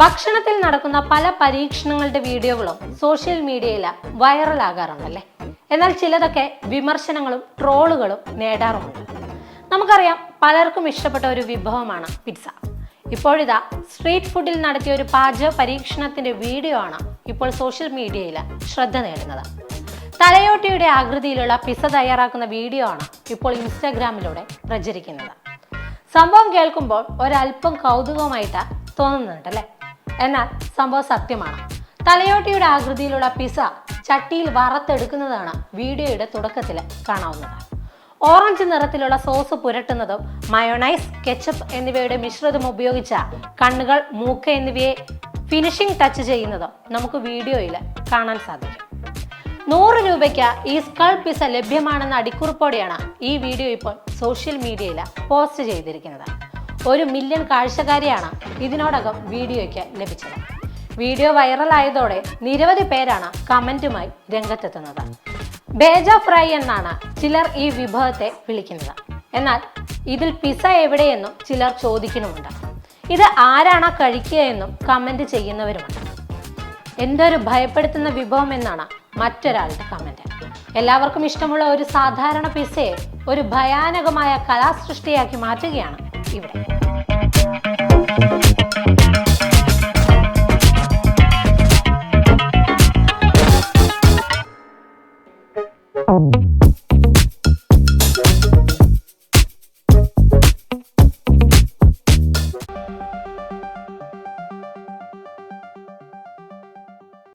ഭക്ഷണത്തിൽ നടക്കുന്ന പല പരീക്ഷണങ്ങളുടെ വീഡിയോകളും സോഷ്യൽ മീഡിയയിൽ വൈറലാകാറുണ്ടല്ലേ. എന്നാൽ ചിലതൊക്കെ വിമർശനങ്ങളും ട്രോളുകളും നേടാറുമുണ്ട്. നമുക്കറിയാം, പലർക്കും ഇഷ്ടപ്പെട്ട ഒരു വിഭവമാണ് പിസ്സ. ഇപ്പോഴിതാ സ്ട്രീറ്റ് ഫുഡിൽ നടത്തിയ ഒരു പാചക പരീക്ഷണത്തിന്റെ വീഡിയോ ആണ് ഇപ്പോൾ സോഷ്യൽ മീഡിയയിൽ ശ്രദ്ധ നേടുന്നത്. തലയോട്ടിയുടെ ആകൃതിയിലുള്ള പിസ്സ തയ്യാറാക്കുന്ന വീഡിയോ ആണ് ഇപ്പോൾ ഇൻസ്റ്റാഗ്രാമിലൂടെ പ്രചരിക്കുന്നത്. സംഭവം കേൾക്കുമ്പോൾ ഒരല്പം കൗതുകമായിട്ട് തോന്നുന്നുണ്ടല്ലേ. എന്നാൽ സംഭവം സത്യമാണ്. തലയോട്ടിയുടെ ആകൃതിയിലുള്ള പിസ്സ ചട്ടിയിൽ വറുത്തെടുക്കുന്നതാണ് വീഡിയോയുടെ തുടക്കത്തിൽ കാണാവുന്നത്. ഓറഞ്ച് നിറത്തിലുള്ള സോസ് പുരട്ടുന്നതും മയോണൈസ്, കെച്ചപ്പ് എന്നിവയുടെ മിശ്രിതം ഉപയോഗിച്ച കണ്ണുകൾ, മൂക്ക് എന്നിവയെ ഫിനിഷിംഗ് ടച്ച് ചെയ്യുന്നതും നമുക്ക് വീഡിയോയിൽ കാണാൻ സാധിക്കും. 100 രൂപയ്ക്ക് ഈ സ്കൾ പിസ്സ ലഭ്യമാണെന്ന അടിക്കുറിപ്പോടെയാണ് ഈ വീഡിയോ ഇപ്പോൾ സോഷ്യൽ മീഡിയയിൽ പോസ്റ്റ് ചെയ്തിരിക്കുന്നത്. 1 മില്യൺ കാഴ്ചക്കാരെയാണ് ഇതിനോടകം വീഡിയോയ്ക്ക് ലഭിച്ചത്. വീഡിയോ വൈറലായതോടെ നിരവധി പേരാണ് കമന്റുമായി രംഗത്തെത്തുന്നത്. ബേജ ഫ്രൈ എന്നാണ് ചിലർ ഈ വിഭവത്തെ വിളിക്കുന്നത്. എന്നാൽ ഇതിൽ പിസ്സ എവിടെയെന്നും ചിലർ ചോദിക്കുന്നുമുണ്ട്. ഇത് ആരാണ് കഴിക്കുക എന്നും കമന്റ് ചെയ്യുന്നവരുമുണ്ട്. എന്തൊരു ഭയപ്പെടുത്തുന്ന വിഭവം എന്നാണ് മറ്റൊരാളുടെ കമന്റ്. എല്ലാവർക്കും ഇഷ്ടമുള്ള ഒരു സാധാരണ പിസ്സയെ ഒരു ഭയാനകമായ കലാസൃഷ്ടിയാക്കി മാറ്റുകയാണ് ഇവിടെ.